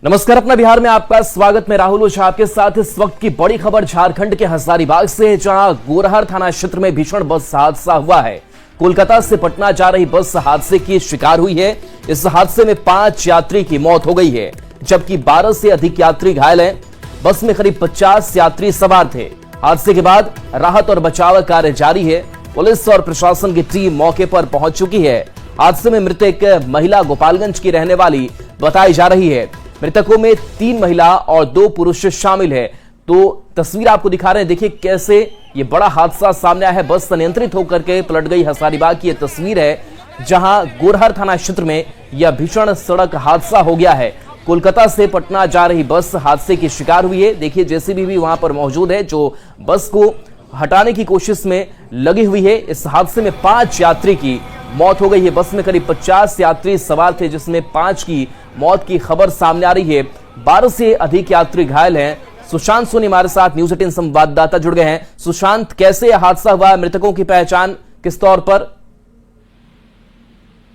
नमस्कार, अपना बिहार में आपका स्वागत। मैं राहुल ओझा आपके साथ। इस वक्त की बड़ी खबर झारखंड के हजारीबाग से, जहां गोरहर थाना क्षेत्र में भीषण बस हादसा हुआ है। कोलकाता से पटना जा रही बस हादसे की शिकार हुई है। इस हादसे में 5 यात्री की मौत हो गई है, जबकि 12 से अधिक यात्री घायल हैं। बस में करीब 50 यात्री सवार थे। हादसे के बाद राहत और बचाव कार्य जारी है। पुलिस और प्रशासन की टीम मौके पर पहुंच चुकी है। हादसे में मृतक महिला गोपालगंज की रहने वाली बताई जा रही है। मृतकों में 3 महिला और 2 पुरुष शामिल है। तो तस्वीर आपको दिखा रहे हैं, देखिए कैसे ये बड़ा हादसा सामने आया है। बस अनियंत्रित होकर के पलट गई। हजारीबाग की यह तस्वीर है, जहां गोरहर थाना क्षेत्र में यह भीषण सड़क हादसा हो गया है। कोलकाता से पटना जा रही बस हादसे की शिकार हुई है। देखिए जेसीबी भी वहां पर मौजूद है, जो बस को हटाने की कोशिश में लगी हुई है। इस हादसे में 5 यात्री की मौत हो गई है। बस में करीब 50 यात्री सवार थे, जिसमें 5 की मौत की खबर सामने आ रही है। 12 से अधिक यात्री घायल हैं। सुशांत सोनी हमारे साथ न्यूज 18 संवाददाता जुड़ गए हैं। सुशांत, कैसे यह हादसा हुआ? मृतकों की पहचान किस तौर पर?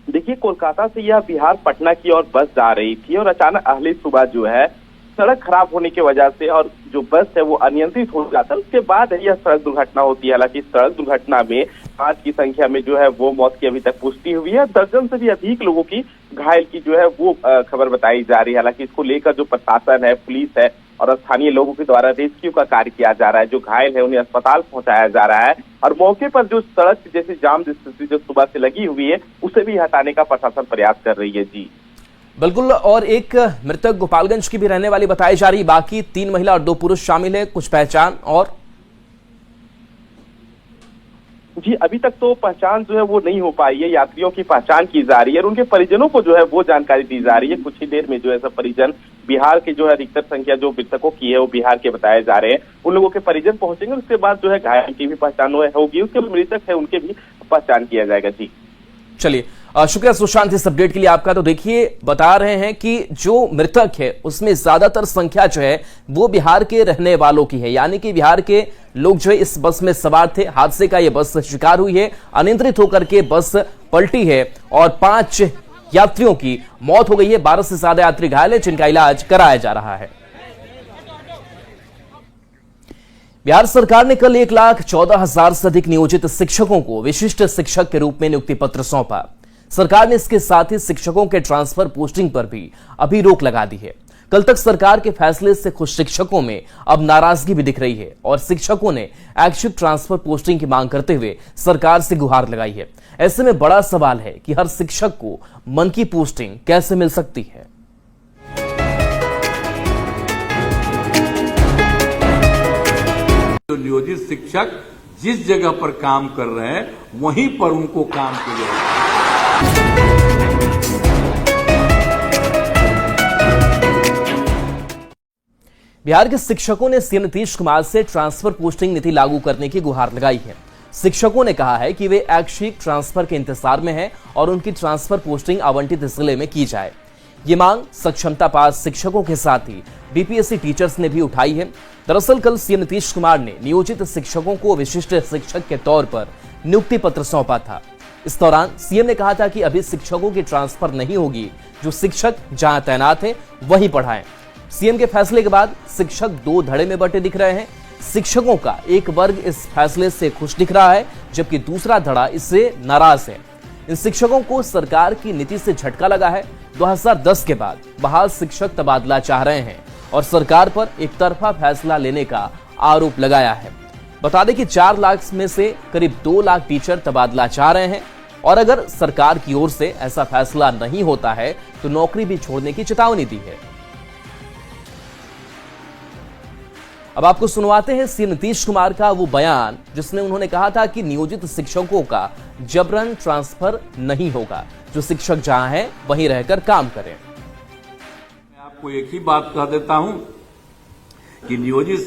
देखिए, कोलकाता से यह बिहार पटना की ओर बस जा रही थी और अचानक अगली सुबह जो है सड़क खराब होने की वजह से और जो बस है वो अनियंत्रित हो जाता है। उसके बाद यह सड़क दुर्घटना होती है। हालांकि सड़क दुर्घटना में 5 की संख्या में जो है वो मौत की अभी तक पुष्टि हुई है। दर्जन से भी अधिक लोगों की घायल की जो है वो खबर बताई जा रही है। हालांकि इसको लेकर जो प्रशासन है, पुलिस है और स्थानीय लोगों के द्वारा रेस्क्यू का कार्य किया जा रहा है। जो घायल है उन्हें अस्पताल पहुंचाया जा रहा है और मौके पर जो सड़क जैसे जाम स्थिति जो सुबह से लगी हुई है उसे भी हटाने का प्रशासन प्रयास कर रही है। जी बिल्कुल। और एक मृतक गोपालगंज की भी रहने वाली बताई जा रही। बाकी 3 महिला और 2 पुरुष शामिल है। कुछ पहचान? और जी अभी तक तो पहचान जो है वो नहीं हो पाई है। यात्रियों की पहचान की जा रही है और उनके परिजनों को जो है वो जानकारी दी जा रही है। कुछ ही देर में जो है सब परिजन बिहार के जो है अधिकतर संख्या जो मृतकों की है वो बिहार के बताए जा रहे हैं। उन लोगों के परिजन पहुंचेंगे। उसके बाद जो है घायल की भी पहचान होगी। उसके मृतक है उनके भी पहचान किया जाएगा। जी चलिए, शुक्रिया सुशांत इस अपडेट के लिए आपका। तो देखिए, बता रहे हैं कि जो मृतक है उसमें ज्यादातर संख्या जो है वो बिहार के रहने वालों की है, यानी कि बिहार के लोग जो है इस बस में सवार थे। हादसे का ये बस शिकार हुई है। अनियंत्रित होकर के बस पलटी है और 5 यात्रियों की मौत हो गई है। 12 से ज्यादा यात्री घायल है, जिनका इलाज कराया जा रहा है। बिहार सरकार ने कल 1,14,000 से अधिक नियोजित शिक्षकों को विशिष्ट शिक्षक के रूप में नियुक्ति पत्र सौंपा। सरकार ने इसके साथ ही शिक्षकों के ट्रांसफर पोस्टिंग पर भी अभी रोक लगा दी है। कल तक सरकार के फैसले से खुश शिक्षकों में अब नाराजगी भी दिख रही है और शिक्षकों ने ऐच्छिक ट्रांसफर पोस्टिंग की मांग करते हुए सरकार से गुहार लगाई है। ऐसे में बड़ा सवाल है कि हर शिक्षक को मन की पोस्टिंग कैसे मिल सकती है। जो नियोजित शिक्षक जिस जगह पर काम कर रहे हैं वहीं पर उनको काम के लिए बिहार के शिक्षकों ने सीएम नीतीश कुमार से ट्रांसफर पोस्टिंग नीति लागू करने की गुहार लगाई है। शिक्षकों ने कहा है कि वे ऐच्छिक ट्रांसफर के इंतजार में हैं और उनकी ट्रांसफर पोस्टिंग आवंटित जिले में की जाए। ये मांग सक्षमता पास शिक्षकों के साथ ही बीपीएससी टीचर्स ने भी उठाई है। दरअसल कल सीएम नीतीश कुमार ने नियोजित शिक्षकों को विशिष्ट शिक्षक के तौर पर नियुक्ति पत्र सौंपा था। इस दौरान सीएम ने कहा था कि अभी शिक्षकों की ट्रांसफर नहीं होगी, जो शिक्षक जहां तैनात हैं वहीं पढ़ाएं। सीएम के फैसले के बाद शिक्षक 2 धड़े में बंटे दिख रहे हैं। शिक्षकों का एक वर्ग इस फैसले से खुश दिख रहा है, जबकि दूसरा धड़ा इससे नाराज है। इन शिक्षकों को सरकार की नीति से झटका लगा है। 2010 के बाद बहाल शिक्षक तबादला चाह रहे हैं और सरकार पर एक तरफा फैसला लेने का आरोप लगाया है। बता दें कि 4 लाख में से करीब 2 लाख टीचर तबादला चाह रहे हैं और अगर सरकार की ओर से ऐसा फैसला नहीं होता है तो नौकरी भी छोड़ने की चेतावनी दी है। अब आपको सुनवाते हैं सीएम नीतीश कुमार का वो बयान, जिसने उन्होंने कहा था कि नियोजित शिक्षकों का जबरन ट्रांसफर नहीं होगा, जो शिक्षक जहां हैं वहीं रहकर काम करें। मैं आपको एक ही बात कह देता हूं कि नियोजित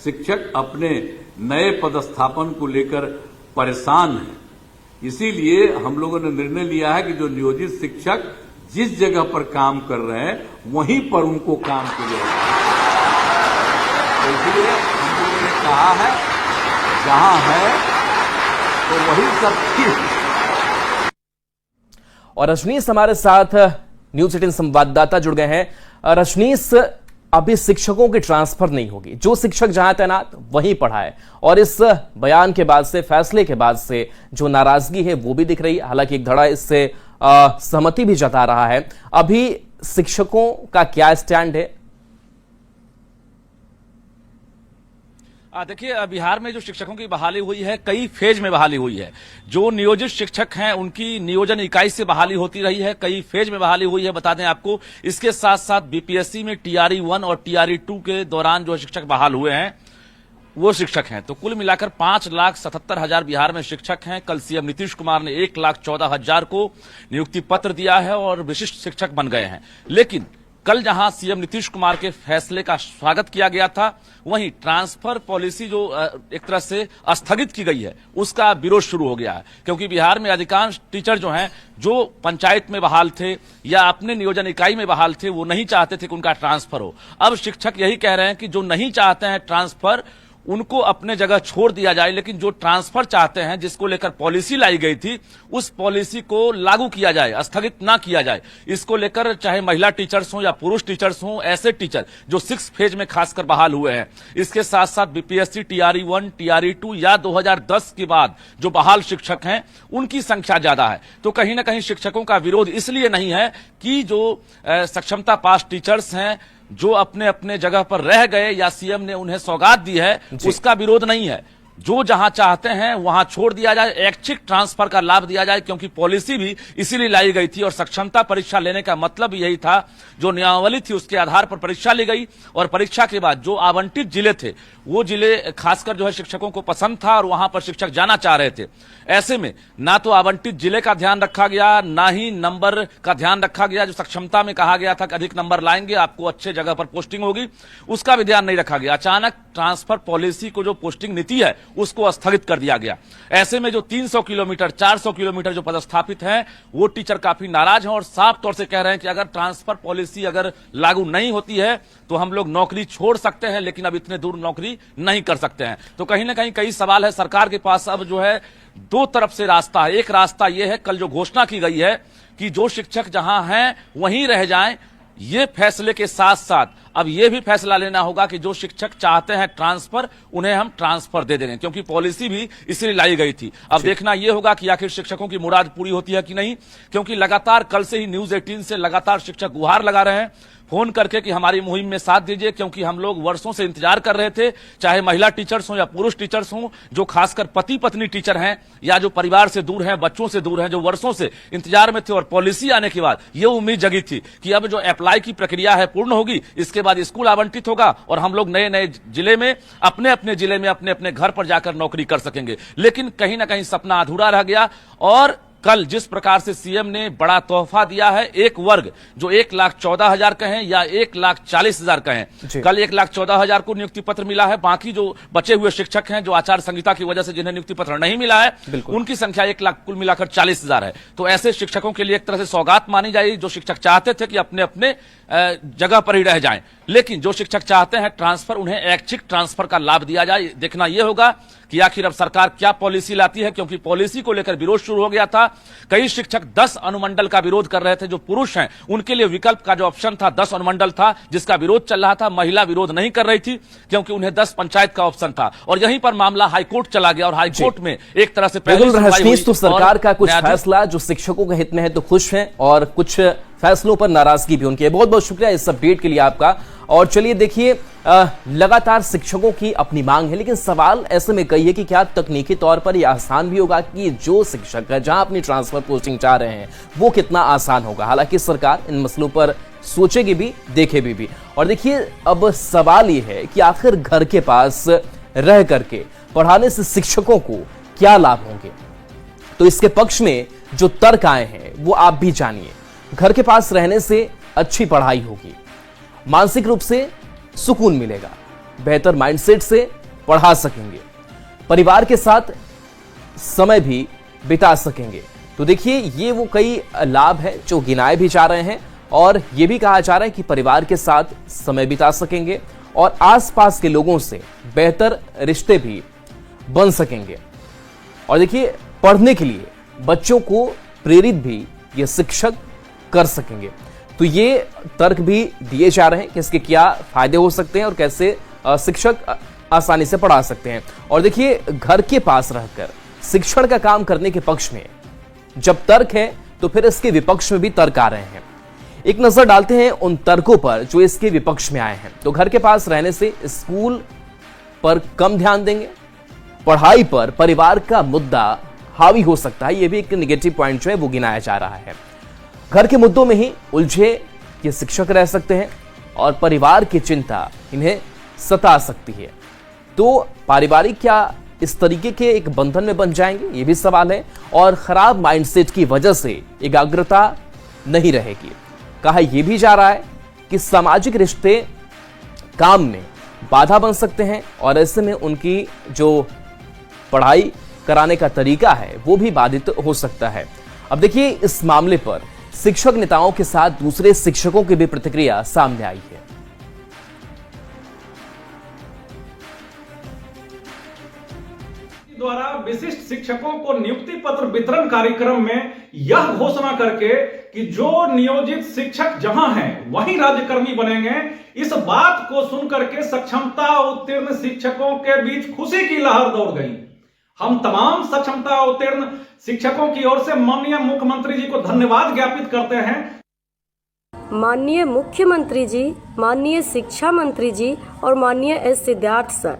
शिक्षक अपने नए पदस्थापन को लेकर परेशान हैं। इसीलिए हम लोगों ने निर्णय लिया है कि जो नियोजित शिक्षक जिस जगह पर काम कर रहे हैं वहीं पर उनको काम के लिए, इसलिए हम लोगों ने कहा है जहां है तो वही सब ठीक। और रजनीश हमारे साथ न्यूज 18 संवाददाता जुड़ गए हैं। रजनीश, अभी शिक्षकों की ट्रांसफर नहीं होगी, जो शिक्षक जहां तैनात वहीं पढ़ाए, और इस बयान के बाद से, फैसले के बाद से जो नाराजगी है वो भी दिख रही है। हालांकि एक धड़ा इससे सहमति भी जता रहा है। अभी शिक्षकों का क्या स्टैंड है? देखिए, बिहार में जो शिक्षकों की बहाली हुई है, कई फेज में बहाली हुई है। जो नियोजित शिक्षक हैं उनकी नियोजन इकाई से बहाली होती रही है, कई फेज में बहाली हुई है, बता दें आपको। इसके साथ साथ बीपीएससी में TRE 1 और TRE 2 के दौरान जो शिक्षक बहाल हुए हैं वो शिक्षक हैं। तो कुल मिलाकर 5,77,000 बिहार में शिक्षक हैं। कल सीएम नीतीश कुमार ने 1,14,000 को नियुक्ति पत्र दिया है और विशिष्ट शिक्षक बन गए हैं। लेकिन कल जहां सीएम नीतीश कुमार के फैसले का स्वागत किया गया था, वहीं ट्रांसफर पॉलिसी जो एक तरह से स्थगित की गई है उसका विरोध शुरू हो गया है। क्योंकि बिहार में अधिकांश टीचर जो हैं, जो पंचायत में बहाल थे या अपने नियोजन इकाई में बहाल थे, वो नहीं चाहते थे कि उनका ट्रांसफर हो। अब शिक्षक यही कह रहे हैं कि जो नहीं चाहते हैं ट्रांसफर, उनको अपने जगह छोड़ दिया जाए, लेकिन जो ट्रांसफर चाहते हैं, जिसको लेकर पॉलिसी लाई गई थी, उस पॉलिसी को लागू किया जाए, स्थगित ना किया जाए। इसको लेकर चाहे महिला टीचर्स हों या पुरुष टीचर्स हों, ऐसे टीचर जो 6 फेज में खासकर बहाल हुए हैं, इसके साथ साथ बीपीएससी TRE 1, TRE 2 या 2010 के बाद जो बहाल शिक्षक हैं, उनकी संख्या ज्यादा है। तो कहीं ना कहीं शिक्षकों का विरोध इसलिए नहीं है कि जो सक्षमता पास टीचर्स हैं, जो अपने अपने जगह पर रह गए या सीएम ने उन्हें सौगात दी है, उसका विरोध नहीं है। जो जहां चाहते हैं वहां छोड़ दिया जाए, ऐच्छिक ट्रांसफर का लाभ दिया जाए, क्योंकि पॉलिसी भी इसीलिए लाई गई थी और सक्षमता परीक्षा लेने का मतलब यही था। जो नियमावली थी उसके आधार पर परीक्षा ली गई और परीक्षा के बाद जो आवंटित जिले थे, वो जिले खासकर जो है शिक्षकों को पसंद था और वहां पर शिक्षक जाना चाह रहे थे। ऐसे में ना तो आवंटित जिले का ध्यान रखा गया, ना ही नंबर का ध्यान रखा गया। जो सक्षमता में कहा गया था कि अधिक नंबर लाएंगे आपको अच्छे जगह पर पोस्टिंग होगी, उसका भी ध्यान नहीं रखा गया। अचानक ट्रांसफर पॉलिसी को, जो पोस्टिंग नीति है, उसको स्थगित कर दिया गया। ऐसे में जो 300 किलोमीटर 400 किलोमीटर जो पदस्थापित हैं, वो टीचर काफी नाराज हैं और साफ तौर से कह रहे हैं कि अगर ट्रांसफर पॉलिसी अगर लागू नहीं होती है तो हम लोग नौकरी छोड़ सकते हैं, लेकिन अब इतने दूर नौकरी नहीं कर सकते हैं। तो कहीं ना कहीं कई सवाल है। सरकार के पास अब जो है दो तरफ से रास्ता है। एक रास्ता यह है, कल जो घोषणा की गई है कि जो शिक्षक जहां हैं वहीं रह जाएं, ये फैसले के साथ साथ अब ये भी फैसला लेना होगा कि जो शिक्षक चाहते हैं ट्रांसफर, उन्हें हम ट्रांसफर दे देंगे, क्योंकि पॉलिसी भी इसलिए लाई गई थी। अब देखना यह होगा कि आखिर शिक्षकों की मुराद पूरी होती है कि नहीं, क्योंकि लगातार कल से ही न्यूज 18 से लगातार शिक्षक गुहार लगा रहे हैं फोन करके कि हमारी मुहिम में साथ दीजिए, क्योंकि हम लोग वर्षों से इंतजार कर रहे थे। चाहे महिला टीचर्स हों या पुरुष टीचर्स हों, जो खासकर पति पत्नी टीचर हैं या जो परिवार से दूर हैं, बच्चों से दूर हैं, जो वर्षों से इंतजार में थे, और पॉलिसी आने के बाद ये उम्मीद जगी थी कि अब जो अप्लाई की प्रक्रिया है पूर्ण होगी, इसके बाद स्कूल आवंटित होगा और हम लोग नए नए जिले में, अपने अपने जिले में, अपने अपने घर पर जाकर नौकरी कर सकेंगे। लेकिन कहीं ना कहीं सपना अधूरा रह गया। और कल जिस प्रकार से सीएम ने बड़ा तोहफा दिया है, एक वर्ग जो 1,14,000 कहें या 1,40,000 कहें, कल 1,14,000 को नियुक्ति पत्र मिला है। बाकी जो बचे हुए शिक्षक हैं, जो आचार संहिता की वजह से जिन्हें नियुक्ति पत्र नहीं मिला है, उनकी संख्या 1 लाख कुल मिलाकर 40,000 है। तो ऐसे शिक्षकों के लिए एक तरह से सौगात मानी जाएगी। जो शिक्षक चाहते थे कि अपने अपने जगह पर ही रह जाएं, लेकिन जो शिक्षक चाहते हैं ट्रांसफर, उन्हें ऐच्छिक ट्रांसफर का लाभ दिया जाए। देखना यह होगा कि आखिर अब सरकार क्या पॉलिसी लाती है, क्योंकि पॉलिसी को लेकर विरोध शुरू हो गया था। कई शिक्षक 10 अनुमंडल का विरोध कर रहे थे। जो पुरुष हैं उनके लिए विकल्प का जो ऑप्शन था 10 अनुमंडल था, जिसका विरोध चल रहा था। महिला विरोध नहीं कर रही थी क्योंकि उन्हें 10 पंचायत का ऑप्शन था, और यहीं पर मामला हाईकोर्ट चला गया और हाईकोर्ट में एक तरह से तो सरकार का कुछ फैसला जो शिक्षकों के हित में है तो खुश हैं, और कुछ फैसलों पर नाराजगी भी उनकी है। बहुत बहुत शुक्रिया इस अपडेट के लिए आपका। और चलिए देखिए, लगातार शिक्षकों की अपनी मांग है, लेकिन सवाल ऐसे में कही है कि क्या तकनीकी तौर पर यह आसान भी होगा कि जो शिक्षक है जहां अपनी ट्रांसफर पोस्टिंग चाह रहे हैं वो कितना आसान होगा। हालांकि सरकार इन मसलों पर सोचेगी भी, देखेगी भी। और देखिए, अब सवाल यह है कि आखिर घर के पास रह करके पढ़ाने से शिक्षकों को क्या लाभ होंगे। तो इसके पक्ष में जो तर्क आए हैं वो आप भी जानिए। घर के पास रहने से अच्छी पढ़ाई होगी, मानसिक रूप से सुकून मिलेगा, बेहतर माइंडसेट से पढ़ा सकेंगे, परिवार के साथ समय भी बिता सकेंगे। तो देखिए, ये वो कई लाभ हैं जो गिनाए भी जा रहे हैं, और ये भी कहा जा रहा है कि परिवार के साथ समय बिता सकेंगे और आसपास के लोगों से बेहतर रिश्ते भी बन सकेंगे। और देखिए, पढ़ने के लिए बच्चों को प्रेरित भी ये शिक्षक कर सकेंगे। तो ये तर्क भी दिए जा रहे हैं कि इसके क्या फायदे हो सकते हैं और कैसे शिक्षक आसानी से पढ़ा सकते हैं। और देखिए, घर के पास रहकर शिक्षण का काम करने के पक्ष में जब तर्क है तो फिर इसके विपक्ष में भी तर्क आ रहे हैं। एक नजर डालते हैं उन तर्कों पर जो इसके विपक्ष में आए हैं। तो घर के पास रहने से स्कूल पर कम ध्यान देंगे, पढ़ाई पर परिवार का मुद्दा हावी हो सकता है, यह भी एक नेगेटिव पॉइंट जो है वो गिनाया जा रहा है। घर के मुद्दों में ही उलझे ये शिक्षक रह सकते हैं और परिवार की चिंता इन्हें सता सकती है। तो पारिवारिक क्या इस तरीके के एक बंधन में बन जाएंगे, ये भी सवाल है। और खराब माइंडसेट की वजह से एकाग्रता नहीं रहेगी। कहा यह भी जा रहा है कि सामाजिक रिश्ते काम में बाधा बन सकते हैं और ऐसे में उनकी जो पढ़ाई कराने का तरीका है वो भी बाधित हो सकता है। अब देखिए, इस मामले पर शिक्षक नेताओं के साथ दूसरे शिक्षकों की भी प्रतिक्रिया सामने आई है। द्वारा विशिष्ट शिक्षकों को नियुक्ति पत्र वितरण कार्यक्रम में यह घोषणा करके कि जो नियोजित शिक्षक जहां हैं वहीं राज्यकर्मी बनेंगे, इस बात को सुनकर के सक्षमता उत्तीर्ण शिक्षकों के बीच खुशी की लहर दौड़ गई। हम तमाम सक्षमता उत्तीर्ण शिक्षकों की ओर से माननीय मुख्यमंत्री जी को धन्यवाद ज्ञापित करते हैं। माननीय मुख्यमंत्री जी, माननीय शिक्षा मंत्री जी और माननीय एस सिद्धार्थ सर,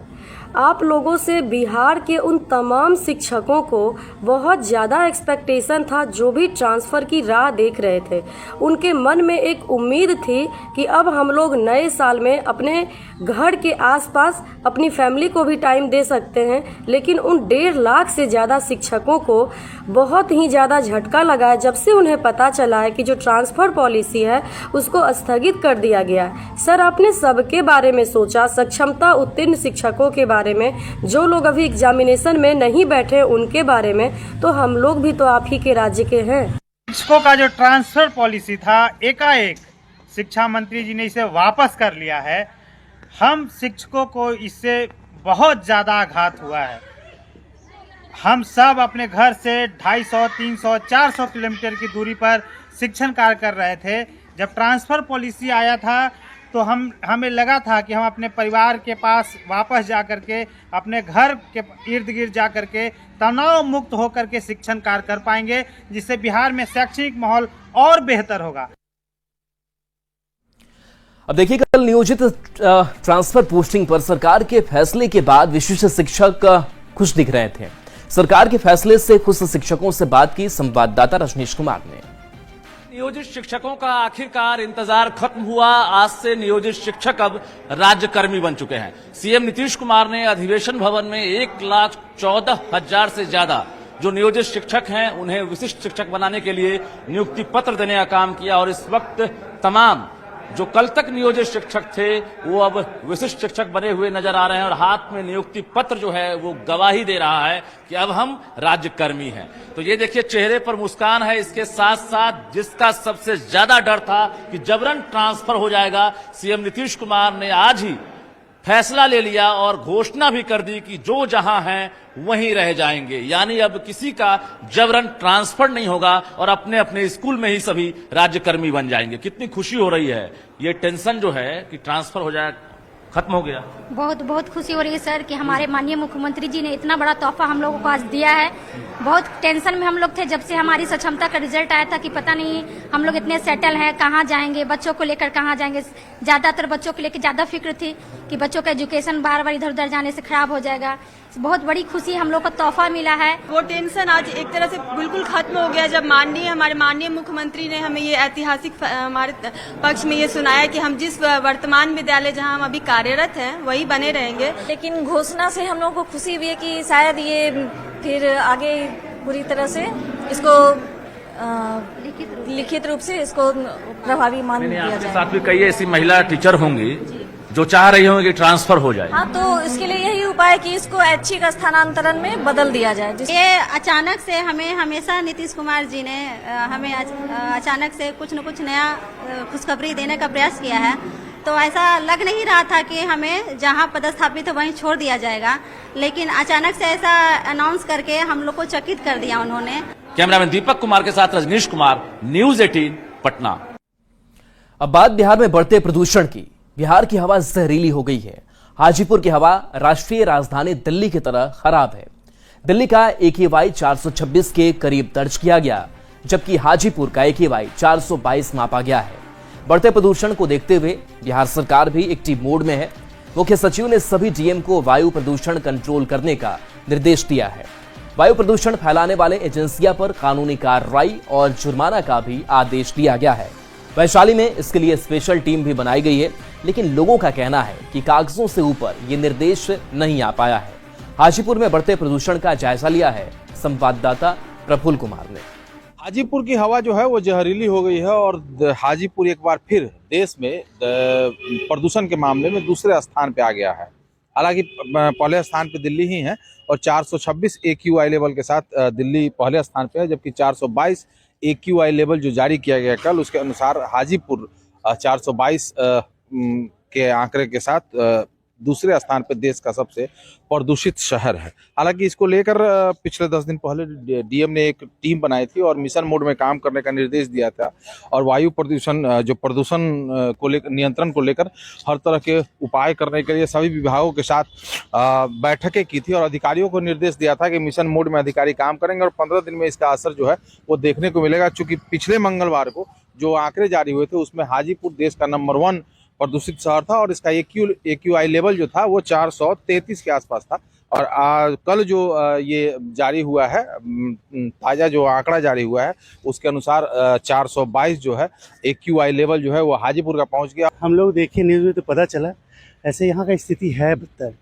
आप लोगों से बिहार के उन तमाम शिक्षकों को बहुत ज़्यादा एक्सपेक्टेशन था जो भी ट्रांसफ़र की राह देख रहे थे। उनके मन में एक उम्मीद थी कि अब हम लोग नए साल में अपने घर के आसपास अपनी फैमिली को भी टाइम दे सकते हैं। लेकिन उन 1.5 लाख से ज़्यादा शिक्षकों को बहुत ही ज़्यादा झटका लगा है जब से उन्हें पता चला है कि जो ट्रांसफ़र पॉलिसी है उसको स्थगित कर दिया गया है। सर, आपने सबके बारे में सोचा, सक्षमता उत्तीर्ण शिक्षकों के बारे में, जो लोग अभी एग्जामिनेशन में नहीं बैठे उनके बारे में, तो हम लोग भी तो आप ही के राज्य के हैं। शिक्षकों का जो ट्रांसफर पॉलिसी था, एकाएक शिक्षा मंत्री जी ने इसे वापस कर लिया है। हम शिक्षकों को इससे बहुत ज़्यादा आघात हुआ है। हम सब अपने घर से 250, 300, 400 किलोमीटर की दूरी पर शिक्षण कार्य कर रहे थे। जब ट्रांसफ़र पॉलिसी आया था तो हमें लगा था कि हम अपने परिवार के पास वापस जा कर के, अपने घर के इर्द गिर्द जा कर के तनाव मुक्त होकर के शिक्षण कार्य कर पाएंगे, जिससे बिहार में शैक्षणिक माहौल और बेहतर होगा। अब देखिए, कल नियोजित ट्रांसफर पोस्टिंग पर सरकार के फैसले के बाद विशिष्ट शिक्षक खुश दिख रहे थे। सरकार के फैसले से खुश शिक्षकों से बात की संवाददाता रजनीश कुमार ने। नियोजित शिक्षकों का आखिरकार इंतजार खत्म हुआ। आज से नियोजित शिक्षक अब राज्यकर्मी बन चुके हैं। सीएम नीतीश कुमार ने अधिवेशन भवन में 1,14,000 से ज्यादा जो नियोजित शिक्षक हैं उन्हें विशिष्ट शिक्षक बनाने के लिए नियुक्ति पत्र देने का काम किया। और इस वक्त तमाम जो कल तक नियोजित शिक्षक थे वो अब विशिष्ट शिक्षक बने हुए नजर आ रहे हैं और हाथ में नियुक्ति पत्र जो है वो गवाही दे रहा है कि अब हम राज्यकर्मी हैं। तो ये देखिए, चेहरे पर मुस्कान है। इसके साथ साथ जिसका सबसे ज्यादा डर था कि जबरन ट्रांसफर हो जाएगा, सीएम नीतीश कुमार ने आज ही फैसला ले लिया और घोषणा भी कर दी कि जो जहां हैं वहीं रह जाएंगे। यानी अब किसी का जबरन ट्रांसफर नहीं होगा और अपने अपने स्कूल में ही सभी राज्यकर्मी बन जाएंगे। कितनी खुशी हो रही है। ये टेंशन जो है कि ट्रांसफर हो जाए खत्म हो गया। बहुत बहुत खुशी हो रही है सर कि हमारे माननीय मुख्यमंत्री जी ने इतना बड़ा तोहफा हम लोगों को आज दिया है। बहुत टेंशन में हम लोग थे जब से हमारी सक्षमता का रिजल्ट आया था कि पता नहीं हम लोग इतने सेटल हैं, कहाँ जाएंगे, बच्चों को लेकर कहाँ जाएंगे। ज्यादातर बच्चों को लेकर ज्यादा फिक्र थी कि बच्चों का एजुकेशन बार बार इधर उधर जाने से खराब हो जाएगा। बहुत बड़ी खुशी हम लोग को तोहफा मिला है। वो टेंशन आज एक तरह से बिल्कुल खत्म हो गया जब हमारे माननीय मुख्यमंत्री ने हमें ये ऐतिहासिक हमारे पक्ष में ये सुनाया कि हम जिस वर्तमान विद्यालय जहां हम अभी कार्यरत हैं वही बने रहेंगे। लेकिन घोषणा से हम लोग को खुशी हुई है कि शायद ये फिर आगे पूरी तरह से इसको लिखित रूप से इसको प्रभावी मान दिया जाए। साथ भी कई ऐसी महिला टीचर होंगी जो चाह रही होंगी कि ट्रांसफर हो जाए। हाँ, तो इसके लिए यही उपाय कि इसको ऐच्छिक स्थानांतरण में बदल दिया जाए। ये अचानक से हमें हमेशा नीतीश कुमार जी ने हमें अचानक से कुछ न कुछ नया खुशखबरी देने का प्रयास किया है। तो ऐसा लग नहीं रहा था कि हमें जहां पदस्थापित है वहीं छोड़ दिया जाएगा, लेकिन अचानक से ऐसा अनाउंस करके हम लोग को चकित कर दिया उन्होंने। कैमरामैन दीपक कुमार के साथ रजनीश कुमार, न्यूज़ 18 पटना। अब बात बिहार में बढ़ते प्रदूषण की। बिहार की हवा जहरीली हो गई है। हाजीपुर की हवा राष्ट्रीय राजधानी दिल्ली की तरह खराब है। दिल्ली का AQI 426 के करीब दर्ज किया गया, जबकि हाजीपुर का AQI 422 मापा गया है। बढ़ते प्रदूषण को देखते हुए बिहार सरकार भी एक्टिव मोड में है। मुख्य सचिव ने सभी डीएम को वायु प्रदूषण कंट्रोल करने का निर्देश दिया है। वायु प्रदूषण फैलाने वाले एजेंसियों पर कानूनी कार्रवाई और जुर्माना का भी आदेश दिया गया है। वैशाली में इसके लिए स्पेशल टीम भी बनाई गई है, लेकिन लोगों का कहना है कि कागजों से ऊपर ये निर्देश नहीं आ पाया है। हाजीपुर में बढ़ते प्रदूषण का जायजा लिया है संवाददाता प्रफुल्ल कुमार ने। हाजीपुर की हवा जो है वो जहरीली हो गई है और हाजीपुर एक बार फिर देश में प्रदूषण के मामले में दूसरे स्थान पे आ गया है। हालांकि पहले स्थान पे दिल्ली ही है और 426 AQI लेवल के साथ दिल्ली पहले स्थान पे है, जबकि 422 AQI लेवल जो जारी किया गया कल, उसके अनुसार हाजीपुर 422 के आंकड़े के साथ दूसरे स्थान पर देश का सबसे प्रदूषित शहर है। हालांकि इसको लेकर पिछले 10 दिन पहले डीएम ने एक टीम बनाई थी और मिशन मोड में काम करने का निर्देश दिया था और वायु प्रदूषण को लेकर नियंत्रण को लेकर हर तरह के उपाय करने के लिए सभी विभागों के साथ बैठकें की थी और अधिकारियों को निर्देश दिया था कि मिशन मोड में अधिकारी काम करेंगे और 15 दिन में इसका असर जो है वो देखने को मिलेगा। चूंकि पिछले मंगलवार को जो आंकड़े जारी हुए थे उसमें हाजीपुर देश का नंबर 1 प्रदूषित शहर था और इसका AQI लेवल जो था वो 433 के आसपास था। और कल जो ये जारी हुआ है, ताज़ा जो आंकड़ा जारी हुआ है, उसके अनुसार 422 जो है AQI लेवल जो है वो हाजीपुर का पहुंच गया। हम लोग देखे न्यूज़ में तो पता चला, ऐसे यहाँ का स्थिति है बदतर।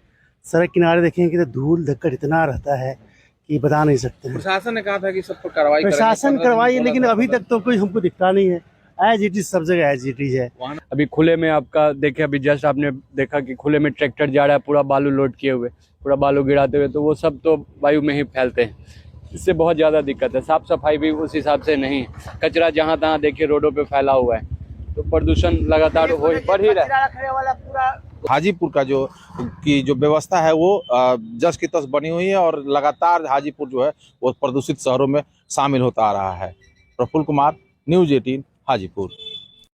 सड़क किनारे देखेंगे तो धूल धक्कड़ इतना रहता है कि बता नहीं सकते। प्रशासन ने कहा था कि सब पर कार्रवाई प्रशासन करवाई, लेकिन अभी तक तो कोई हमको दिखता नहीं है। एज इट इज, सब जगह एज इट इज है। अभी खुले में आपका देखे, अभी जस्ट आपने देखा कि खुले में ट्रैक्टर जा रहा है पूरा बालू लोड किए हुए, पूरा बालू गिराते हुए, तो वो सब तो वायु में ही फैलते हैं। इससे बहुत ज़्यादा दिक्कत है। साफ सफाई भी उस हिसाब से नहीं है, कचरा जहाँ तहाँ देखिए रोडों पे फैला हुआ है, तो प्रदूषण लगातार बढ़ ही रहा है। हाजीपुर का जो व्यवस्था है वो जस की तस बनी हुई है और लगातार हाजीपुर जो है वो प्रदूषित शहरों में शामिल होता आ रहा है। प्रफुल्ल कुमार, न्यूज़ 18 हाजीपुर।